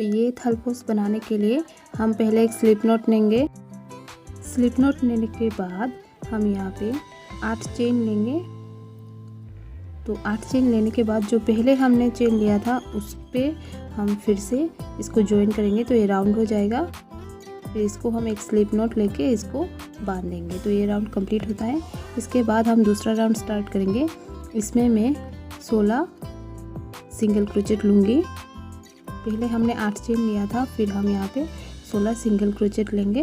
तो ये थलपोस बनाने के लिए हम पहले एक स्लिप नॉट लेंगे। स्लिप नॉट लेने के बाद हम यहाँ पे 8 चेन लेंगे। तो 8 चेन लेने के बाद जो पहले हमने चेन लिया था उस पर हम फिर से इसको ज्वाइन करेंगे तो ये राउंड हो जाएगा। फिर इसको हम एक स्लिप नॉट लेके इसको बांध देंगे तो ये राउंड कंप्लीट होता है। इसके बाद हम दूसरा राउंड स्टार्ट करेंगे। इसमें मैं 16 सिंगल क्रोचेट लूँगी। पहले हमने 8 चेन लिया था, फिर हम यहाँ पे 16 सिंगल क्रोचेट लेंगे।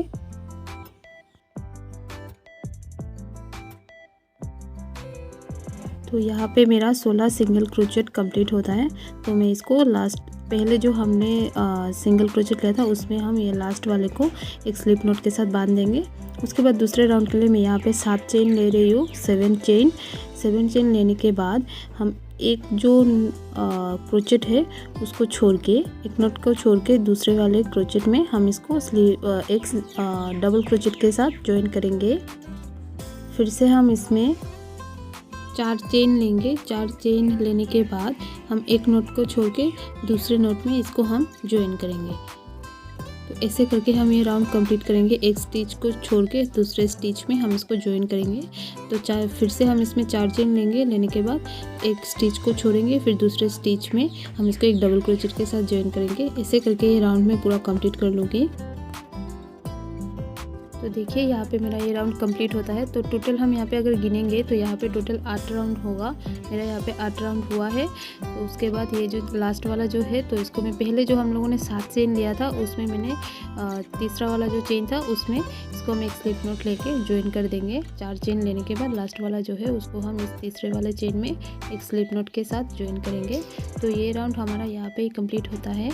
तो यहाँ पे मेरा 16 सिंगल क्रोचेट कंप्लीट होता है। तो मैं इसको लास्ट पहले जो हमने सिंगल क्रोचेट लिया था उसमें हम ये लास्ट वाले को एक स्लिप नॉट के साथ बांध देंगे। उसके बाद दूसरे राउंड के लिए मैं यहाँ पे 7 चेन ले रही हूँ, 7 चेन लेने के बाद हम एक जो क्रोचेट है उसको छोड़ के, एक नॉट को छोड़ के दूसरे वाले क्रोचेट में हम इसको एक डबल क्रोचेट के साथ ज्वाइन करेंगे। फिर से हम इसमें 4 चेन लेंगे। 4 चेन लेने के बाद हम एक नॉट को छोड़ के दूसरे नॉट में इसको हम ज्वाइन करेंगे। तो ऐसे करके हम ये राउंड कंप्लीट करेंगे। एक स्टिच को छोड़ के दूसरे स्टिच में हम इसको ज्वाइन करेंगे। तो फिर से हम इसमें 4 चेन लेंगे। लेने के बाद एक स्टिच को छोड़ेंगे, फिर दूसरे स्टिच में हम इसको एक डबल क्रोचेट के साथ ज्वाइन करेंगे। ऐसे करके ये राउंड में पूरा कंप्लीट कर लूँगी। तो देखिए यहाँ पे मेरा ये राउंड कंप्लीट होता है। तो टोटल हम यहाँ पे अगर गिनेंगे तो यहाँ पे टोटल 8 राउंड होगा। मेरा यहाँ पे 8 राउंड हुआ है। तो उसके बाद ये जो लास्ट वाला जो है तो इसको मैं पहले जो हम लोगों ने 7 चेन लिया था उसमें मैंने तीसरा वाला जो चेन था उसमें इसको हम एक स्लिप नॉट लेके ज्वाइन कर देंगे। 4 चेन लेने के बाद लास्ट वाला जो है उसको हम इस तीसरे वाले चेन में एक स्लिप नॉट के साथ ज्वाइन करेंगे। तो ये राउंड हमारा यहाँ पे ही कंप्लीट होता है।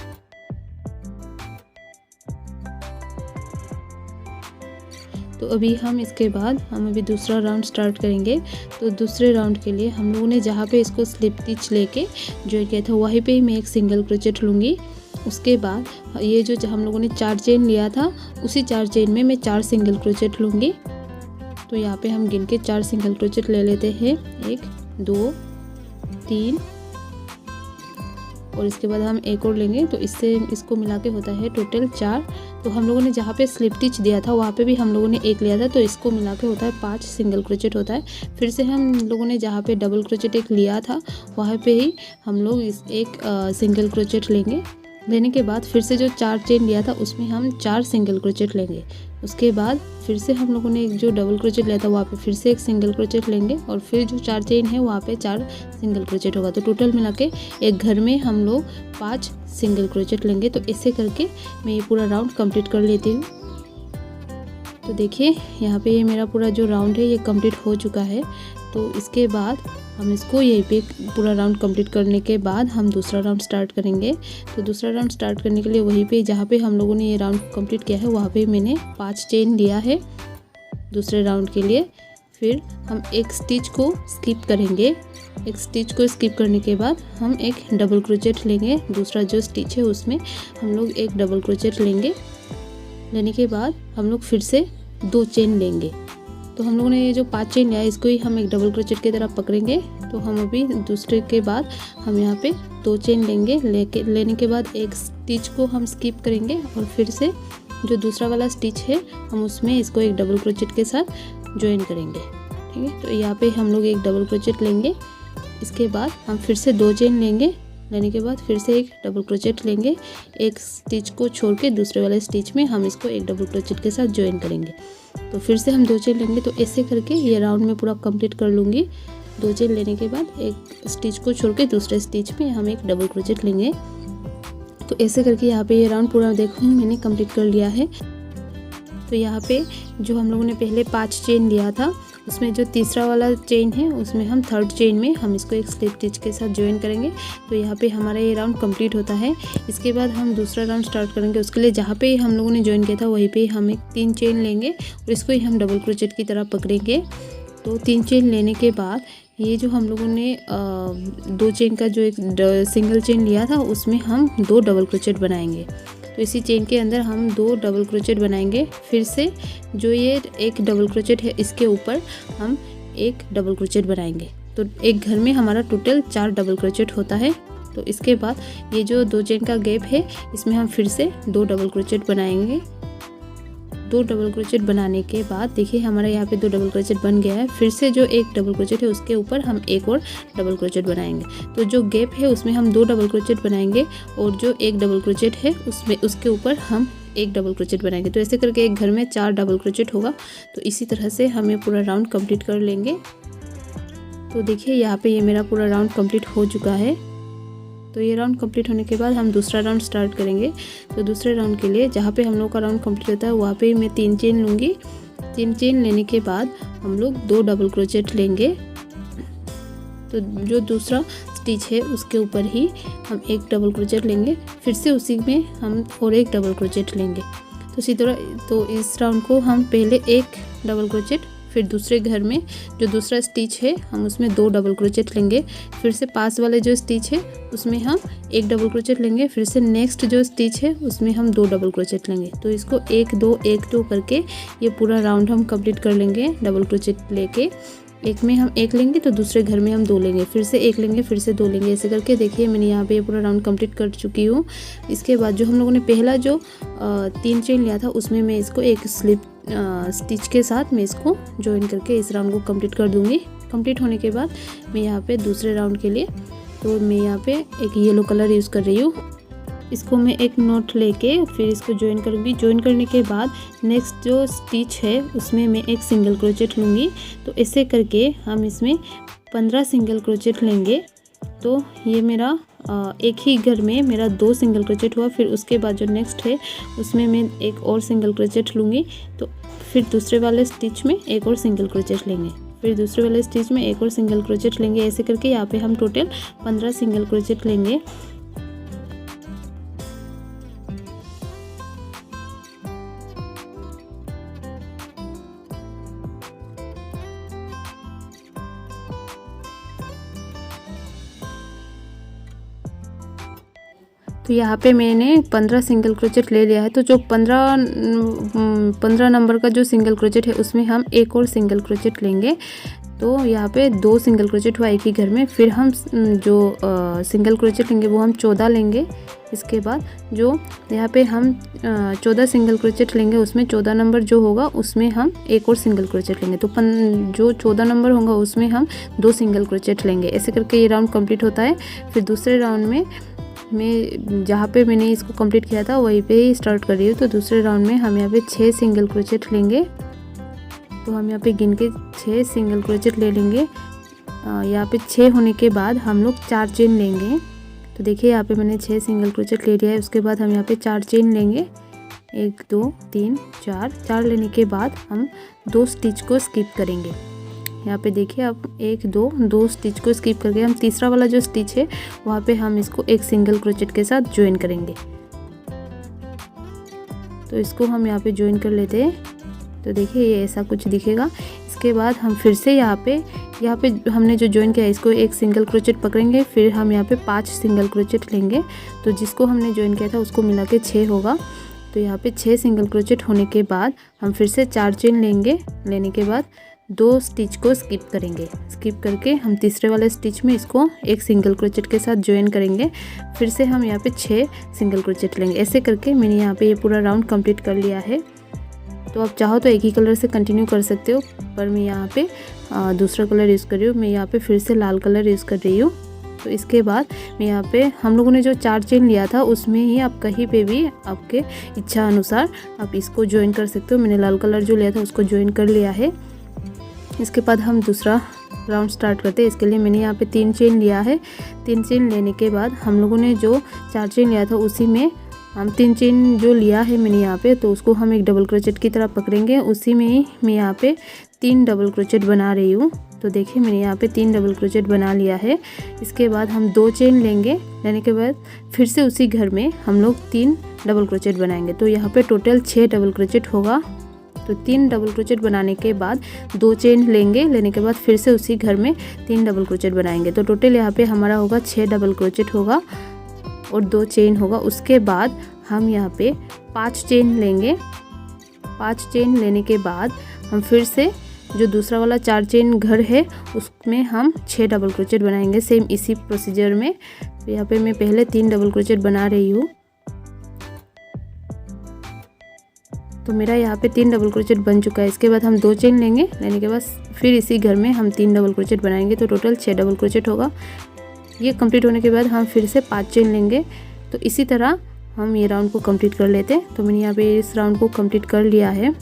तो अभी हम इसके बाद हम अभी दूसरा राउंड स्टार्ट करेंगे। तो दूसरे राउंड के लिए हम लोगों ने जहाँ पे इसको स्लिप स्टिच लेके ज्वाइन किया था वहीं पे ही मैं एक सिंगल क्रोचेट लूँगी। उसके बाद ये जो हम लोगों ने 4 चेन लिया था उसी 4 चेन में मैं 4 सिंगल क्रोचेट लूँगी। तो यहाँ पे हम गिन के 4 सिंगल क्रोचेट ले लेते हैं। 1 2 3 और इसके बाद हम एक और लेंगे। तो इससे इसको मिला के होता है टोटल 4। तो हम लोगों ने जहाँ पे स्लिप स्टिच दिया था वहाँ पे भी हम लोगों ने एक लिया था, तो इसको मिला के होता है 5 सिंगल क्रोचेट होता है। फिर से हम लोगों ने जहाँ पे डबल क्रोचेट एक लिया था वहाँ पे ही हम लोग एक सिंगल क्रोचेट लेंगे। लेने के बाद फिर से जो 4 चेन लिया था उसमें हम 4 सिंगल क्रोचेट लेंगे। उसके बाद फिर से हम लोगों ने एक जो डबल क्रोचेट लिया था वहाँ पे फिर से एक सिंगल क्रोचेट लेंगे और फिर जो 4 चेन है वहाँ पे 4 सिंगल क्रोचेट होगा। तो टोटल मिला के एक घर में हम लोग 5 सिंगल क्रोचेट लेंगे। तो ऐसे करके मैं ये पूरा राउंड कंप्लीट कर लेती हूँ। तो देखिए यहाँ पे ये मेरा पूरा जो राउंड है ये कंप्लीट हो चुका है। तो इसके बाद हम इसको यहीं पे पूरा राउंड कंप्लीट करने के बाद हम दूसरा राउंड स्टार्ट करेंगे। तो दूसरा राउंड स्टार्ट करने के लिए वहीं पे जहाँ पे हम लोगों ने ये राउंड कंप्लीट किया है वहाँ पे मैंने 5 चेन लिया है दूसरे राउंड के लिए। फिर हम एक स्टिच को स्किप करेंगे। एक स्टिच को स्किप करने के बाद हम एक डबल क्रोचेट लेंगे। दूसरा जो स्टिच है उसमें हम लोग एक डबल क्रोचेट लेंगे। लेने के बाद हम लोग फिर से 2 चेन लेंगे। तो हम लोगों ने ये जो 5 चेन लिया है इसको ही हम एक डबल क्रोचेट की तरह पकड़ेंगे। तो हम अभी दूसरे के बाद हम यहाँ पे 2 चेन लेंगे। लेने के बाद एक स्टिच को हम स्किप करेंगे और फिर से जो दूसरा वाला स्टिच है हम उसमें इसको एक डबल क्रोचेट के साथ ज्वाइन करेंगे। ठीक है, तो यहाँ पे हम लोग एक डबल क्रोचेट लेंगे। इसके बाद हम फिर से 2 चेन लेंगे। लेने के बाद फिर से एक डबल क्रोचेट लेंगे। एक स्टिच को छोड़ के दूसरे वाले स्टिच में हम इसको एक डबल क्रोचेट के साथ ज्वाइन करेंगे। तो फिर से हम 2 चेन लेंगे। तो ऐसे करके ये राउंड में पूरा कंप्लीट कर लूँगी। 2 चेन लेने के बाद एक स्टिच को छोड़ के दूसरे स्टिच में हम एक डबल क्रोचेट लेंगे। तो ऐसे करके यहाँ पे ये राउंड पूरा देखो मैंने कंप्लीट कर लिया है। तो यहाँ पे जो हम लोगों ने पहले 5 चेन लिया था उसमें जो तीसरा वाला चेन है उसमें हम 3rd चेन में हम इसको एक स्लिप स्टिच के साथ ज्वाइन करेंगे। तो यहाँ पे हमारा ये राउंड कंप्लीट होता है। इसके बाद हम दूसरा राउंड स्टार्ट करेंगे। उसके लिए जहाँ पे हम लोगों ने ज्वाइन किया था वहीं पे हम एक 3 चेन लेंगे और इसको ही हम डबल क्रोचेट की तरह पकड़ेंगे। तो 3 चेन लेने के बाद ये जो हम लोगों ने 2 चेन का जो एक सिंगल चेन लिया था उसमें हम 2 डबल क्रोचेट बनाएंगे। तो इसी चेन के अंदर हम 2 डबल क्रोचेट बनाएंगे। फिर से जो ये एक डबल क्रोचेट है इसके ऊपर हम एक डबल क्रोचेट बनाएंगे। तो एक घर में हमारा टोटल 4 डबल क्रोचेट होता है। तो इसके बाद ये जो 2 चेन का गैप है इसमें हम फिर से 2 डबल क्रोचेट बनाएंगे। 2 डबल क्रोचेट बनाने के बाद देखिए हमारा यहाँ पे 2 डबल क्रोचेट बन गया है। फिर से जो एक डबल क्रोचेट है उसके ऊपर हम एक और डबल क्रोचेट बनाएंगे। तो जो गैप है उसमें हम 2 डबल क्रोचेट बनाएंगे और जो एक डबल क्रोचेट है उसमें उसके ऊपर हम एक डबल क्रोचेट बनाएंगे। तो ऐसे करके एक घर में 4 डबल क्रोचेट होगा। तो इसी तरह से हम ये पूरा राउंड कंप्लीट कर लेंगे। तो देखिए यहाँ पे ये मेरा पूरा राउंड कंप्लीट हो चुका है। तो ये राउंड कंप्लीट होने के बाद हम दूसरा राउंड स्टार्ट करेंगे। तो दूसरे राउंड के लिए जहाँ पे हम लोग का राउंड कंप्लीट होता है वहाँ पे मैं 3 चेन लूँगी। 3 चेन लेने के बाद हम लोग 2 डबल क्रोचेट लेंगे। तो जो दूसरा स्टिच है उसके ऊपर ही हम एक डबल क्रोचेट लेंगे, फिर से उसी में हम और एक डबल क्रोचेट लेंगे। तो इसी तरह तो इस राउंड को हम पहले एक डबल क्रोचेट, फिर दूसरे घर में जो दूसरा स्टिच है हम उसमें 2 डबल क्रोचेट लेंगे, फिर से पास वाले जो स्टिच है उसमें हम एक डबल क्रोचेट लेंगे, फिर से नेक्स्ट जो स्टिच है उसमें हम 2 डबल क्रोचेट लेंगे। तो इसको 1 2 1 2 करके ये पूरा राउंड हम कंप्लीट कर लेंगे। डबल क्रोचेट लेके एक में हम 1 लेंगे तो दूसरे घर में हम 2 लेंगे, फिर से 1 लेंगे, फिर से 2 लेंगे। ऐसे करके देखिए मैंने यहाँ पे ये पूरा राउंड कंप्लीट कर चुकी हूँ। इसके बाद जो हम लोगों ने पहला जो 3 चेन लिया था उसमें मैं इसको एक स्लिप स्टिच के साथ मैं इसको ज्वाइन करके इस राउंड को कंप्लीट कर दूँगी। कंप्लीट होने के बाद मैं यहाँ पे दूसरे राउंड के लिए तो मैं यहाँ पे एक येलो कलर यूज़ कर रही हूँ। इसको मैं एक नॉट लेके फिर इसको ज्वाइन करूँगी। ज्वाइन करने के बाद नेक्स्ट जो स्टिच है उसमें मैं एक सिंगल क्रोचेट लूँगी। तो ऐसे करके हम इसमें 15 सिंगल क्रोचेट लेंगे। तो ये मेरा एक ही घर में मेरा 2 सिंगल क्रोचेट हुआ। फिर उसके बाद जो नेक्स्ट है उसमें मैं एक और सिंगल क्रोचेट लूँगी। तो फिर दूसरे वाले स्टिच में एक और सिंगल क्रोचेट लेंगे, फिर दूसरे वाले स्टिच में एक और सिंगल क्रोचेट लेंगे। ऐसे करके यहाँ पे हम टोटल 15 सिंगल क्रोचेट लेंगे। तो यहाँ पे मैंने 15 सिंगल क्रोचेट ले लिया है। तो जो 15 नंबर का जो सिंगल क्रोचेट है उसमें हम एक और सिंगल क्रोचेट लेंगे। तो यहाँ पे 2 सिंगल क्रोचेट हुआ एक ही घर में। फिर हम जो सिंगल क्रोचेट लेंगे वो हम 14 लेंगे। इसके बाद जो यहाँ पे हम 14 सिंगल क्रोचेट लेंगे उसमें 14 नंबर जो होगा उसमें हम एक और सिंगल क्रोचेट लेंगे। तो जो 14 नंबर होगा उसमें हम 2 सिंगल क्रोचेट लेंगे। ऐसे करके ये राउंड कंप्लीट होता है। फिर दूसरे राउंड में मैं जहाँ पे मैंने इसको कंप्लीट किया था वहीं पे ही स्टार्ट कर रही हूँ। तो दूसरे राउंड में हम यहाँ पे 6 सिंगल क्रोचेट लेंगे। तो हम यहाँ पे गिन के 6 सिंगल क्रोचेट ले लेंगे। यहाँ पे 6 होने के बाद हम लोग 4 चेन लेंगे। तो देखिए यहाँ पे मैंने 6 सिंगल क्रोचेट ले लिया है। उसके बाद हम यहाँ पे 4 चेन लेंगे, 1 2 3 4 लेने के बाद हम 2 स्टिच को स्किप करेंगे। यहाँ पे देखिए अब 1 2 स्टिच को स्किप करके हम तीसरा वाला जो स्टिच है वहाँ पे हम इसको एक सिंगल क्रोचेट के साथ ज्वाइन करेंगे। तो इसको हम यहाँ पे ज्वाइन कर लेते हैं। तो देखिए ये ऐसा कुछ दिखेगा। इसके बाद हम फिर से यहाँ पे हमने जो ज्वाइन किया है इसको एक सिंगल क्रोचेट पकड़ेंगे। फिर हम यहाँ पे 5 सिंगल क्रोचेट लेंगे। तो जिसको हमने ज्वाइन किया था उसको मिला के 6 होगा। तो यहाँ पे 6 सिंगल क्रोचेट होने के बाद हम फिर से 4 चेन लेंगे। लेने के बाद 2 स्टिच को स्किप करेंगे। स्किप करके हम तीसरे वाले स्टिच में इसको एक सिंगल क्रोचेट के साथ ज्वाइन करेंगे। फिर से हम यहाँ पे 6 सिंगल क्रोचेट लेंगे। ऐसे करके मैंने यहाँ पे ये पूरा राउंड कंप्लीट कर लिया है। तो आप चाहो तो एक ही कलर से कंटिन्यू कर सकते हो, पर मैं यहाँ पे दूसरा कलर यूज़ कर रही हूँ। मैं यहाँ पे फिर से लाल कलर यूज़ कर रही हूँ। तो इसके बाद मैं यहाँ पे हम लोगों ने जो 4 चेन लिया था उसमें ही आप कहीं पे भी आपके इच्छा अनुसार आप इसको ज्वाइन कर सकते हो। मैंने लाल कलर जो लिया था उसको ज्वाइन कर लिया है। इसके बाद हम दूसरा राउंड स्टार्ट करते हैं। इसके लिए मैंने यहाँ पे 3 चेन लिया है। 3 चेन लेने के बाद हम लोगों ने जो 4 चेन लिया था उसी में हम 3 चेन जो लिया है मैंने यहाँ पे, तो उसको हम एक डबल क्रोचेट की तरह पकड़ेंगे। उसी में ही मैं यहाँ पे 3 डबल क्रोचेट बना रही हूँ। तो देखिए मैंने यहाँ पे 3 डबल क्रोचेट बना लिया है। इसके बाद हम 2 चेन लेंगे। लेने के बाद फिर से उसी घर में हम लोग 3 डबल क्रोचेट बनाएंगे। तो यहाँ पे टोटल 6 डबल क्रोचेट होगा। तो 3 डबल क्रोचेट बनाने के बाद 2 चेन लेंगे। लेने के बाद फिर से उसी घर में 3 डबल क्रोचेट बनाएंगे। तो टोटल यहाँ पे हमारा होगा 6 डबल क्रोचेट होगा और 2 चेन होगा। उसके बाद हम यहाँ पे 5 चेन लेंगे। 5 चेन लेने के बाद हम फिर से जो दूसरा वाला 4 चेन घर है उसमें हम 6 डबल क्रोचेट बनाएंगे सेम इसी प्रोसीजर में। तो यहाँ पे मैं पहले 3 डबल क्रोचेट बना रही हूँ। तो मेरा यहाँ पे 3 डबल क्रोचेट बन चुका है। इसके बाद हम 2 चेन लेंगे, लेने के बाद फिर इसी घर में हम 3 डबल क्रोचेट बनाएंगे, तो टोटल 6 डबल क्रोचेट होगा। ये कंप्लीट होने के बाद हम फिर से 5 चेन लेंगे। तो इसी तरह हम ये राउंड को कंप्लीट कर लेते हैं। तो मैंने यहाँ पे इस राउंड को कंप्लीट कर लिया है।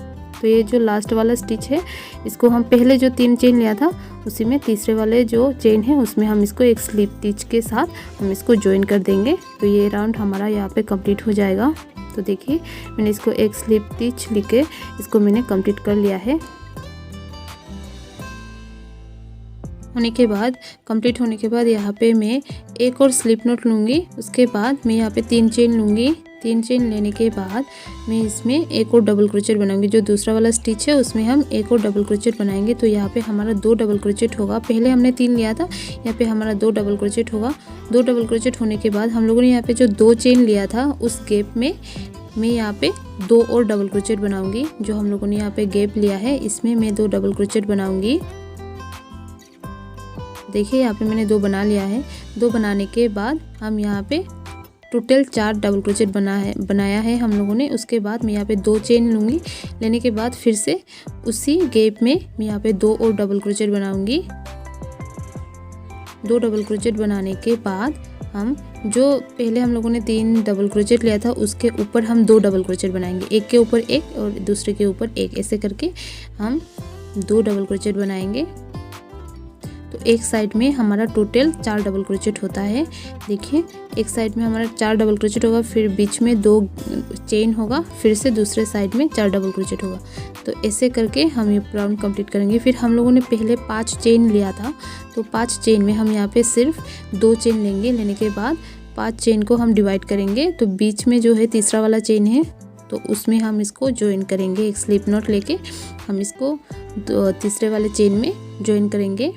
तो ये जो लास्ट वाला स्टिच है इसको हम पहले जो 3 चेन लिया था उसी में तीसरे वाले जो चेन है उसमें हम इसको एक स्लिप स्टिच के साथ हम इसको ज्वाइन कर देंगे। तो ये राउंड हमारा यहाँ पे कंप्लीट हो जाएगा। तो देखिए मैंने इसको एक स्लिप स्टिच लेके इसको मैंने कंप्लीट कर लिया है। कंप्लीट होने के बाद यहाँ पे मैं एक और स्लिप नॉट लूँगी। उसके बाद मैं यहाँ पे 3 चेन लूँगी। 3 चेन लेने के बाद मैं इसमें एक और डबल क्रोचेट बनाऊंगी। जो दूसरा वाला स्टिच है उसमें हम एक और डबल क्रोचेट बनाएंगे। तो यहाँ पे हमारा 2 डबल क्रोचेट होगा। पहले हमने 3 लिया था, यहाँ पे हमारा 2 डबल क्रोचेट होगा। 2 डबल क्रोचेट होने के बाद हम लोगों ने यहाँ पे जो 2 चेन लिया था उस गैप में मैं यहाँ पे 2 और डबल क्रोचेट बनाऊंगी। जो हम लोगों ने यहाँ पे गैप लिया है इसमें मैं 2 डबल क्रोचेट बनाऊंगी। देखिए यहाँ पे मैंने 2 बना लिया है। 2 बनाने के बाद हम यहाँ पे टोटल 4 डबल क्रोचेट बनाया है हम लोगों ने। उसके बाद मैं यहाँ पे 2 चेन लूँगी। लेने के बाद फिर से उसी गैप में मैं यहाँ पे 2 और डबल क्रोचेट बनाऊँगी। 2 डबल क्रोचेट बनाने के बाद हम जो पहले हम लोगों ने 3 डबल क्रोचेट लिया था उसके ऊपर हम 2 डबल क्रोचेट बनाएंगे, एक के ऊपर एक और दूसरे के ऊपर एक, ऐसे करके हम 2 डबल क्रोचेट बनाएंगे। तो एक साइड में हमारा टोटल 4 डबल क्रोचेट होता है। देखिए एक साइड में हमारा 4 डबल क्रोचेट होगा, फिर बीच में 2 चेन होगा, फिर से दूसरे साइड में 4 डबल क्रोचेट होगा। तो ऐसे करके हम ये राउंड कंप्लीट करेंगे। फिर हम लोगों ने पहले 5 चेन लिया था, तो 5 चेन में हम यहाँ पे सिर्फ 2 चेन लेंगे। लेने के बाद 5 चेन को हम डिवाइड करेंगे। तो बीच में जो है तीसरा वाला चेन है तो उसमें हम इसको ज्वाइन करेंगे। एक स्लिप नॉट लेके हम इसको तीसरे वाले चेन में ज्वाइन करेंगे।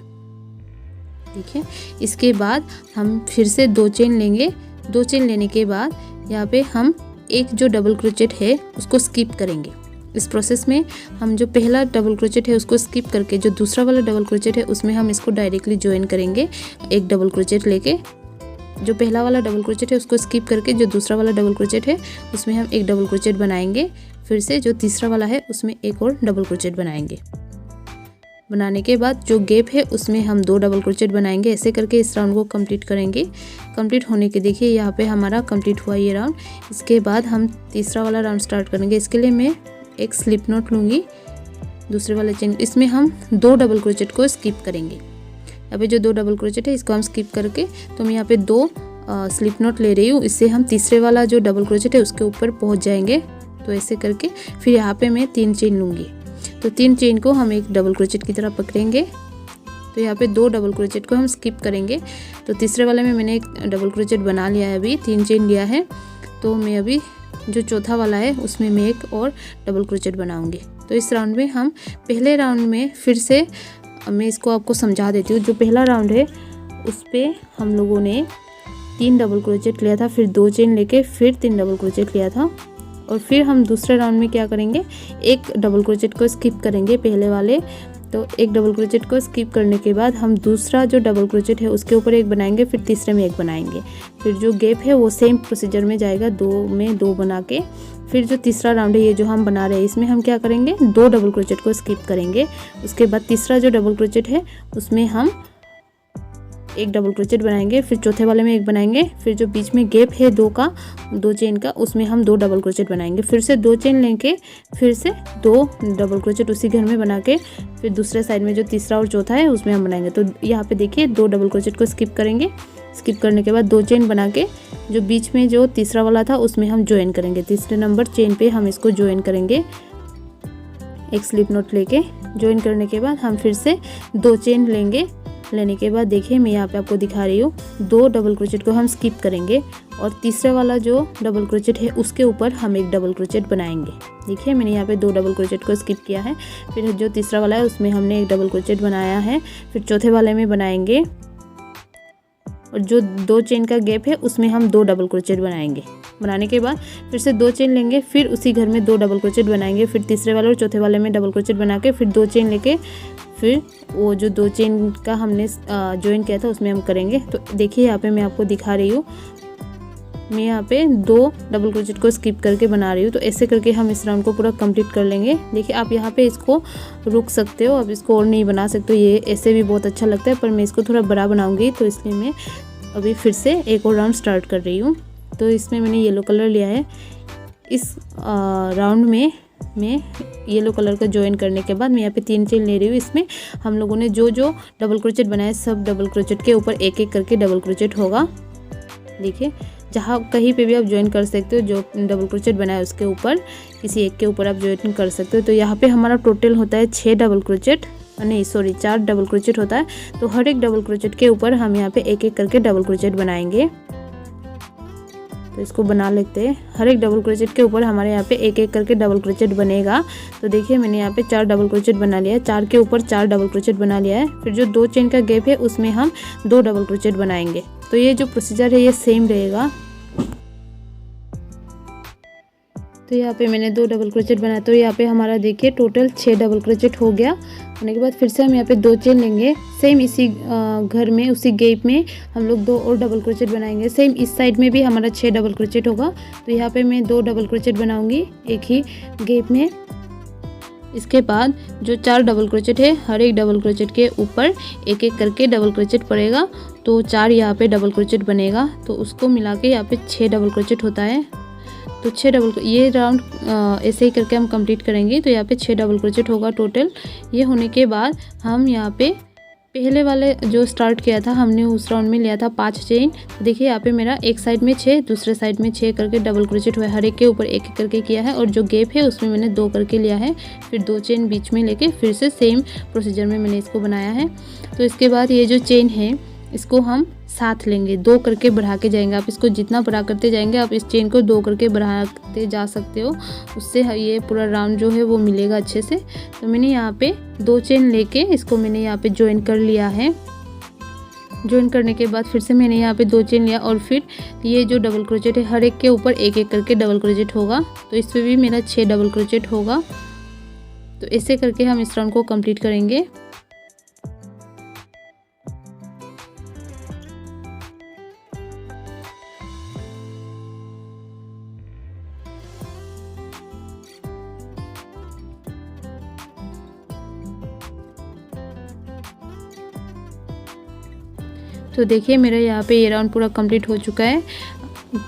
देखिए इसके बाद हम फिर से 2 चेन लेंगे। 2 चेन लेने के बाद यहाँ पे हम एक जो डबल क्रोचेट है उसको स्किप करेंगे। इस प्रोसेस में हम जो पहला डबल क्रोचेट है उसको स्किप करके जो दूसरा वाला डबल क्रोचेट है उसमें हम इसको डायरेक्टली ज्वाइन करेंगे। एक डबल क्रोचेट लेके जो पहला वाला डबल क्रोचेट है उसको स्किप करके जो दूसरा वाला डबल क्रोचेट है उसमें हम एक डबल क्रोचेट बनाएंगे। फिर से जो तीसरा वाला है उसमें एक और डबल क्रोचेट बनाएंगे। बनाने के बाद जो गैप है उसमें हम 2 डबल क्रोचेट बनाएंगे। ऐसे करके इस राउंड को कंप्लीट करेंगे। कंप्लीट होने के देखिए यहाँ पे हमारा कंप्लीट हुआ ये राउंड। इसके बाद हम तीसरा वाला राउंड स्टार्ट करेंगे। इसके लिए मैं एक स्लिप नॉट लूँगी दूसरे वाले चेन, इसमें हम 2 डबल क्रोचेट को स्किप करेंगे। यहाँ पे जो 2 डबल क्रोचेट है इसको हम स्किप करके तो मैं यहाँ पे 2 स्लिप नॉट ले रही हूँ। इससे हम तीसरे वाला जो डबल क्रोचेट है उसके ऊपर पहुँच जाएंगे। तो ऐसे करके फिर यहाँ पे मैं 3 चेन लूँगी। तो 3 चेन को हम एक डबल क्रोचेट की तरह पकड़ेंगे। तो यहाँ पे 2 डबल क्रोचेट को हम स्किप करेंगे। तो तीसरे वाले में मैंने एक डबल क्रोचेट बना लिया है, अभी 3 चेन लिया है। तो मैं अभी जो चौथा वाला है उसमें मैं एक और डबल क्रोचेट बनाऊंगी। तो इस राउंड में हम पहले राउंड में फिर से मैं इसको आपको समझा देती हूँ। जो पहला राउंड है उस पर हम लोगों ने 3 डबल क्रोचेट लिया था, फिर 2 चेन लेके फिर 3 डबल क्रोचेट लिया था। और फिर हम दूसरे राउंड में क्या करेंगे, एक डबल क्रोचेट को स्किप करेंगे पहले वाले। तो एक डबल क्रोचेट को स्किप करने के बाद हम दूसरा जो डबल क्रोचेट है उसके ऊपर एक बनाएंगे, फिर तीसरे में एक बनाएंगे। फिर जो गैप है वो सेम प्रोसीजर में जाएगा, 2 में 2 बना के। फिर जो तीसरा राउंड है ये जो हम बना रहे हैं इसमें हम क्या करेंगे, 2 डबल क्रोचेट को स्किप करेंगे। उसके बाद तीसरा जो डबल क्रोचेट है उसमें हम एक डबल क्रोचेट बनाएंगे, फिर चौथे वाले में एक बनाएंगे। फिर जो बीच में गैप है 2 चेन का उसमें हम 2 डबल क्रोचेट बनाएंगे। फिर से 2 चेन लेके फिर से 2 डबल क्रोचेट उसी घर में बना के फिर दूसरे साइड में जो तीसरा और चौथा है उसमें हम बनाएंगे। तो यहाँ पे देखिए 2 डबल क्रोचेट को स्किप करेंगे। स्किप करने के बाद 2 चेन बना के जो बीच में जो तीसरा वाला था उसमें हम ज्वाइन करेंगे। तीसरे नंबर चेन पे हम इसको ज्वाइन करेंगे एक स्लिप नॉट लेके। ज्वाइन करने के बाद हम फिर से 2 चेन लेंगे। लेने के बाद देखिए मैं यहाँ पे आपको दिखा रही हूँ, 2 डबल क्रोचेट को हम स्किप करेंगे और तीसरे वाला जो डबल क्रोचेट है उसके ऊपर हम एक डबल क्रोचेट बनाएंगे। देखिए मैंने यहाँ पे 2 डबल क्रोचेट को स्किप किया है। फिर जो तीसरा वाला है उसमें हमने एक डबल क्रोचेट बनाया है, फिर चौथे वाले में बनाएंगे और जो 2 चेन का गैप है उसमें हम 2 डबल क्रोचेट बनाएंगे। बनाने के बाद फिर से 2 चेन लेंगे, फिर उसी घर में 2 डबल क्रोचेट बनाएंगे, फिर तीसरे वाले और चौथे वाले में डबल क्रोचेट बना के फिर 2 चेन लेके फिर वो जो 2 चेन का हमने ज्वाइन किया था उसमें हम करेंगे। तो देखिए यहाँ पे मैं आपको दिखा रही हूँ, मैं यहाँ पे 2 डबल क्रोचेट को स्किप करके बना रही हूँ। तो ऐसे करके हम इस राउंड को पूरा कंप्लीट कर लेंगे। देखिए आप यहाँ पे इसको रुक सकते हो, अब इसको और नहीं बना सकते हो, ये ऐसे भी बहुत अच्छा लगता है, पर मैं इसको थोड़ा बड़ा बनाऊँगी तो इसलिए मैं अभी फिर से एक और राउंड स्टार्ट कर रही हूँ। तो इसमें मैंने येलो कलर लिया है। इस राउंड में मैं येलो कलर का ज्वाइन करने के बाद मैं यहाँ पे 3 चेन ले रही हूँ। इसमें हम लोगों ने जो जो डबल क्रोचेट बनाए सब डबल क्रोचेट के ऊपर एक एक करके डबल क्रोचेट होगा। देखिए जहाँ कहीं पे भी आप ज्वाइन कर सकते हो, जो डबल क्रोचेट बनाए उसके ऊपर किसी एक के ऊपर आप ज्वाइन कर सकते हो। तो यहाँ पे हमारा टोटल होता है 6 डबल क्रोचेट, नहीं सॉरी 4 डबल क्रोचेट होता है। तो हर एक डबल क्रोचेट के ऊपर हम यहाँ पे एक एक करके डबल क्रोचेट बनाएंगे। तो इसको बना लेते हैं। हर एक डबल क्रोचेट के ऊपर हमारे यहाँ पे एक एक करके डबल क्रोचेट बनेगा। तो देखिए मैंने यहाँ पे 4 डबल क्रोचेट बना लिया है, 4 के ऊपर 4 डबल क्रोचेट बना लिया है। फिर जो 2 चेन का गैप है उसमें हम 2 डबल क्रोचेट बनाएंगे। तो ये जो प्रोसीजर है ये सेम रहेगा। तो यहाँ पे मैंने 2 डबल क्रोचेट बनाया, तो यहाँ पे हमारा देखिए टोटल 6 डबल क्रोचेट हो गया। होने के बाद फिर से हम यहाँ पे 2 चेन लेंगे, सेम इसी घर में उसी गैप में हम लोग 2 और डबल क्रोचेट बनाएंगे। सेम इस साइड में भी हमारा 6 डबल क्रोचेट होगा। तो यहाँ पे मैं 2 डबल क्रोचेट बनाऊंगी एक ही गैप में। इसके बाद जो 4 डबल क्रोचेट है हर एक डबल क्रोचेट के ऊपर एक एक करके डबल क्रोचेट पड़ेगा। तो 4 यहाँ पे डबल क्रोचेट बनेगा, तो उसको मिला के यहाँ पे 6 डबल क्रोचेट होता है। तो 6 डबल, ये राउंड ऐसे ही करके हम कंप्लीट करेंगे। तो यहाँ पे 6 डबल क्रोचेट होगा टोटल। ये होने के बाद हम यहाँ पे पहले वाले जो स्टार्ट किया था हमने उस राउंड में लिया था 5 चेन। देखिए यहाँ पे मेरा एक साइड में 6 दूसरे साइड में 6 करके डबल क्रोचेट हुआ है, हर एक के ऊपर एक एक करके किया है। और जो गैप है उसमें मैंने 2 करके लिया है, फिर 2 चेन बीच में लेके फिर से सेम प्रोसीजर में मैंने इसको बनाया है। तो इसके बाद ये जो चेन है इसको हम साथ लेंगे, 2 करके बढ़ा के जाएंगे। आप इसको जितना बढ़ा करते जाएंगे आप इस चेन को 2 करके बढ़ाते जा सकते हो, उससे ये पूरा राउंड जो है वो मिलेगा अच्छे से। तो मैंने यहाँ पे 2 चेन लेके इसको मैंने यहाँ पे ज्वाइन कर लिया है। ज्वाइन करने के बाद फिर से मैंने यहाँ पे 2 चेन लिया और फिर ये जो डबल क्रोचेट है हर एक के ऊपर एक एक करके डबल क्रोचेट होगा। तो इस पर भी मेरा 6 डबल क्रोचेट होगा। तो ऐसे करके हम इस राउंड को कंप्लीट करेंगे। तो देखिए मेरा यहाँ पे ये राउंड पूरा कंप्लीट हो चुका है।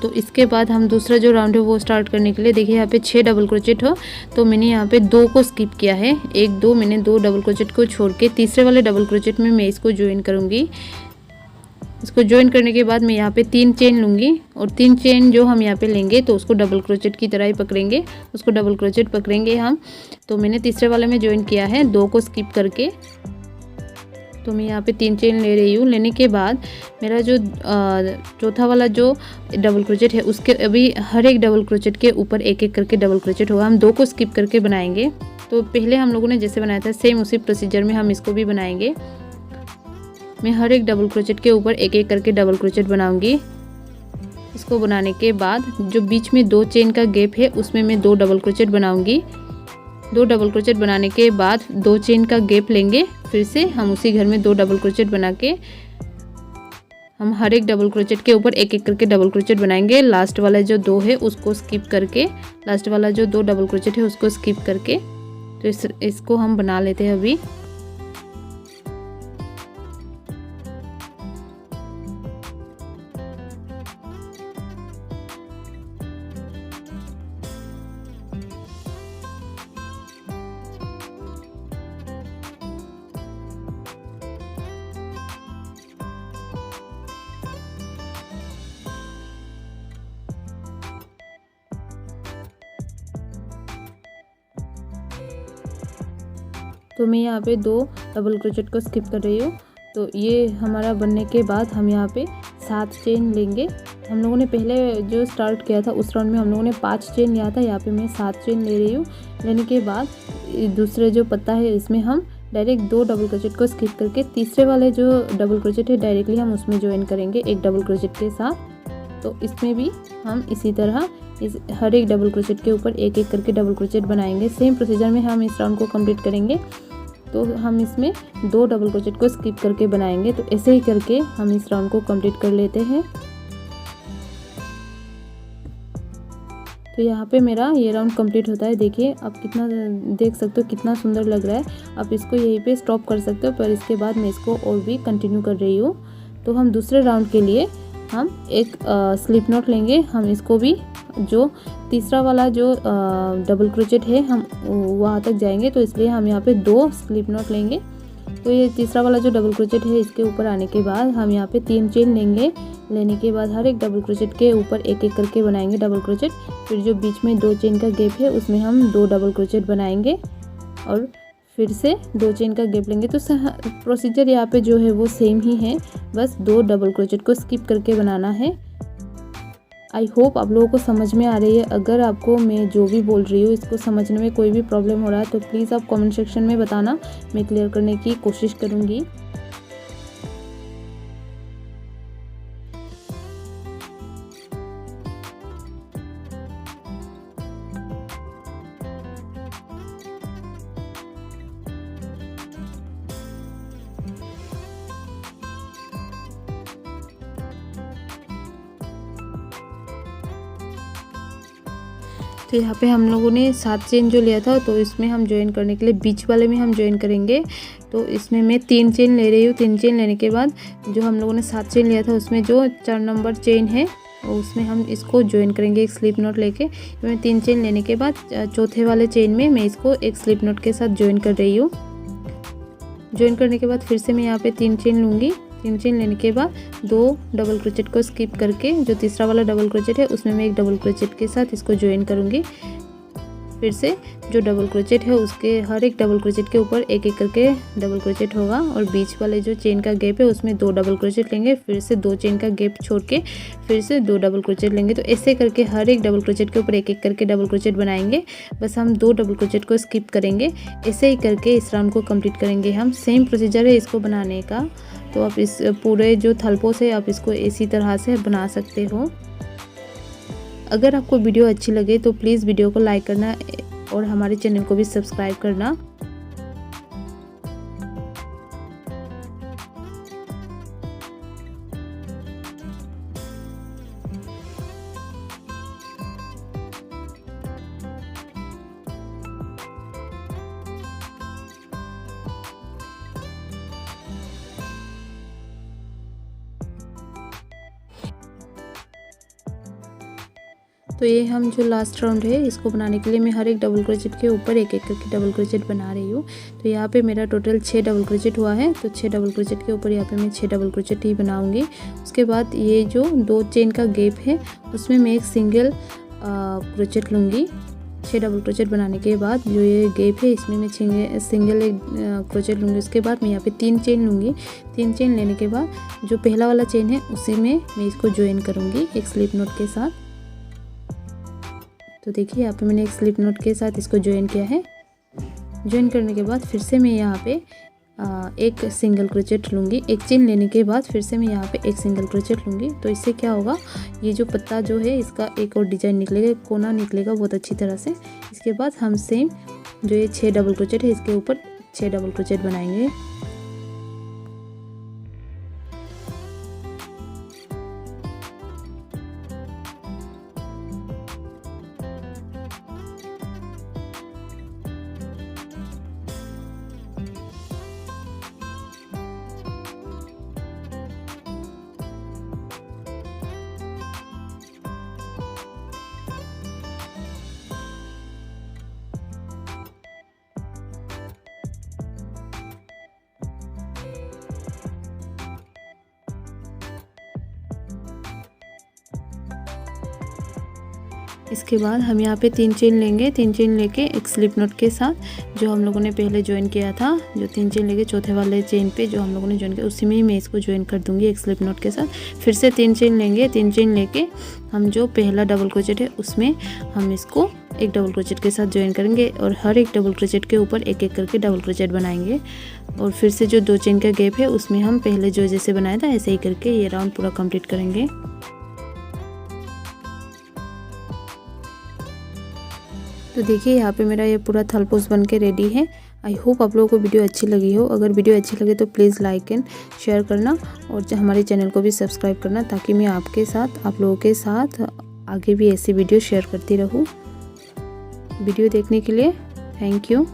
तो इसके बाद हम दूसरा जो राउंड है वो स्टार्ट करने के लिए देखिए यहाँ पे 6 डबल क्रोचेट हो, तो मैंने यहाँ पे 2 को स्किप किया है, 1 2 मैंने 2 डबल क्रोचेट को छोड़ के तीसरे वाले डबल क्रोचेट में मैं इसको ज्वाइन करूँगी। इसको ज्वाइन करने के बाद मैं यहाँ पे 3 चेन लूँगी और 3 चेन जो हम यहाँ पे लेंगे तो उसको डबल क्रोचेट की तरह ही पकड़ेंगे, उसको डबल क्रोचेट पकड़ेंगे हम। तो मैंने तीसरे वाले में ज्वाइन किया है 2 को स्किप करके। तो मैं यहाँ पे 3 चेन ले रही हूँ। लेने के बाद मेरा जो चौथा वाला जो डबल क्रोचेट है उसके अभी हर एक डबल क्रोचेट के ऊपर एक एक करके डबल क्रोचेट होगा। हम 2 को स्किप करके बनाएंगे। तो पहले हम लोगों ने जैसे बनाया था सेम उसी प्रोसीजर में हम इसको भी बनाएंगे। मैं हर एक डबल क्रोचेट के ऊपर एक एक करके डबल क्रोचेट बनाऊंगी। इसको बनाने के बाद जो बीच में 2 चेन का गैप है उसमें मैं 2 डबल क्रोचेट बनाऊंगी। 2 डबल क्रोचेट बनाने के बाद 2 चेन का गैप लेंगे, फिर से हम उसी घर में 2 डबल क्रोचेट बना के हम हर एक डबल क्रोचेट के ऊपर एक एक करके डबल क्रोचेट बनाएंगे। लास्ट वाला जो 2 है उसको स्किप करके, लास्ट वाला जो 2 डबल क्रोचेट है उसको स्किप करके, तो इसको हम बना लेते हैं अभी। तो मैं यहाँ पे 2 डबल क्रोचेट को स्किप कर रही हूँ। तो ये हमारा बनने के बाद हम यहाँ पे 7 चेन लेंगे। हम लोगों ने पहले जो स्टार्ट किया था उस राउंड में हम लोगों ने 5 चेन लिया था, यहाँ पे मैं 7 चेन ले रही हूँ। लेने के बाद दूसरे जो पत्ता है इसमें हम डायरेक्ट 2 डबल क्रोचेट को स्किप करके तीसरे वाले जो डबल क्रोचेट है डायरेक्टली हम उसमें ज्वाइन करेंगे एक डबल क्रोचेट के साथ। तो इसमें भी हम इसी तरह इस हर एक डबल क्रोचेट के ऊपर एक एक करके डबल क्रोचेट बनाएंगे। सेम प्रोसीजर में हम इस राउंड को कंप्लीट करेंगे। तो हम इसमें 2 डबल क्रोचेट को स्किप करके बनाएंगे। तो ऐसे ही करके हम इस राउंड को कंप्लीट कर लेते हैं। तो यहाँ पे मेरा ये राउंड कंप्लीट होता है। देखिए आप कितना देख सकते हो कितना सुंदर लग रहा है। आप इसको यहीं पे स्टॉप कर सकते हो, पर इसके बाद मैं इसको और भी कंटिन्यू कर रही हूँ। तो हम दूसरे राउंड के लिए हम एक स्लिप नॉट लेंगे। हम इसको भी जो तीसरा वाला जो डबल क्रोचेट है हम वहाँ तक जाएंगे, तो इसलिए हम यहाँ पे 2 स्लिप नॉट लेंगे। तो ये तीसरा वाला जो डबल क्रोचेट है इसके ऊपर आने के बाद हम यहाँ पे 3 चेन लेंगे। लेने के बाद हर एक डबल क्रोचेट के ऊपर एक एक करके बनाएंगे डबल क्रोचेट। फिर जो बीच में 2 चेन का गैप है उसमें हम 2 डबल क्रोचेट बनाएंगे और फिर से 2 चेन का गैप लेंगे। तो प्रोसीजर यहाँ पे जो है वो सेम ही है, बस 2 डबल क्रोचेट को स्किप करके बनाना है। आई होप आप लोगों को समझ में आ रही है। अगर आपको मैं जो भी बोल रही हूँ इसको समझने में कोई भी प्रॉब्लम हो रहा है तो प्लीज़ आप कमेंट सेक्शन में बताना, मैं क्लियर करने की कोशिश करूँगी। तो यहाँ पे हम लोगों ने 7 चेन जो लिया था, तो इसमें हम ज्वाइन करने के लिए बीच वाले में हम ज्वाइन करेंगे। तो इसमें मैं 3 चेन ले रही हूँ। 3 चेन लेने के बाद जो हम लोगों ने 7 चेन लिया था उसमें जो 4 नंबर चेन है उसमें हम इसको ज्वाइन करेंगे एक स्लिप नॉट लेके। मैं 3 चेन लेने के बाद चौथे वाले चेन में मैं इसको एक स्लिप नॉट के साथ ज्वाइन कर रही हूँ। ज्वाइन करने के बाद फिर से मैं यहाँ पे 3 चेन लूँगी। 3 चेन लेने के बाद 2 डबल क्रोचेट को स्किप करके जो तीसरा वाला डबल क्रोचेट है उसमें मैं एक डबल क्रोचेट के साथ इसको ज्वाइन करूँगी। फिर से जो डबल क्रोचेट है उसके हर एक डबल क्रोचेट के ऊपर एक एक करके डबल क्रोचेट होगा और बीच वाले जो चेन का गैप है उसमें 2 डबल क्रोचेट लेंगे। फिर से 2 चेन का गैप छोड़ के फिर से 2 डबल क्रोचेट लेंगे। तो ऐसे करके हर एक डबल क्रोचेट के ऊपर एक एक करके डबल क्रोचेट बनाएंगे। बस हम 2 डबल क्रोचेट को स्किप करेंगे। ऐसे ही करके इस राउंड को कंप्लीट करेंगे हम। सेम प्रोसीजर है इसको बनाने का। तो आप इस पूरे जो थलपों से आप इसको इसी तरह से बना सकते हो। अगर आपको वीडियो अच्छी लगे तो प्लीज़ वीडियो को लाइक करना और हमारे चैनल को भी सब्सक्राइब करना। तो ये हम जो लास्ट राउंड है इसको बनाने के लिए मैं हर एक डबल क्रोचेट के ऊपर एक एक करके डबल क्रोचेट बना रही हूँ। तो यहाँ पे मेरा टोटल 6 डबल क्रोचेट हुआ है। तो 6 डबल क्रोचेट के ऊपर यहाँ पे मैं 6 डबल क्रोचेट ही बनाऊँगी। उसके बाद ये जो 2 चेन का गैप है उसमें मैं एक सिंगल क्रोचेट लूँगी। 6 डबल क्रोचेट बनाने के बाद जो ये गैप है इसमें मैं सिंगल एक क्रोचेट लूँगी। उसके बाद मैं यहाँ पे 3 चेन लूँगी। 3 चेन लेने के बाद जो पहला वाला चेन है उसी में मैं इसको ज्वाइन करूँगी एक स्लिप नॉट के साथ। तो देखिए यहाँ पे मैंने एक स्लिप नॉट के साथ इसको ज्वाइन किया है। ज्वाइन करने के बाद फिर से मैं यहाँ पे एक सिंगल क्रोचेट लूँगी। एक चेन लेने के बाद फिर से मैं यहाँ पे एक सिंगल क्रोचेट लूँगी। तो इससे क्या होगा, ये जो पत्ता जो है इसका एक और डिजाइन निकलेगा, कोना निकलेगा बहुत अच्छी तरह से। इसके बाद हम सेम जो ये 6 डबल क्रोचेट है इसके ऊपर 6 डबल क्रोचेट बनाएंगे। इसके बाद हम यहाँ पे 3 चेन लेंगे। 3 चेन लेके एक स्लिप नॉट के साथ जो हम लोगों ने पहले ज्वाइन किया था, जो 3 चेन लेके चौथे वाले चेन पे जो हम लोगों ने ज्वाइन किया उसी में ही मैं इसको ज्वाइन कर दूंगी एक स्लिप नॉट के साथ। फिर से 3 चेन लेंगे। 3 चेन लेके हम जो पहला डबल क्रोचेट है उसमें हम इसको एक डबल क्रोचेट के साथ ज्वाइन करेंगे और हर एक डबल क्रोचेट के ऊपर एक एक करके डबल क्रोचेट बनाएंगे। और फिर से जो 2 चेन का गैप है उसमें हम पहले जो जैसे बनाया था ऐसे ही करके ये राउंड पूरा कंप्लीट करेंगे। तो देखिए यहाँ पे मेरा ये पूरा थलपोस बन के रेडी है। आई होप आप लोगों को वीडियो अच्छी लगी हो। अगर वीडियो अच्छी लगे तो प्लीज़ लाइक एंड शेयर करना और हमारे चैनल को भी सब्सक्राइब करना, ताकि मैं आप लोगों के साथ आगे भी ऐसी वीडियो शेयर करती रहूँ। वीडियो देखने के लिए थैंक यू।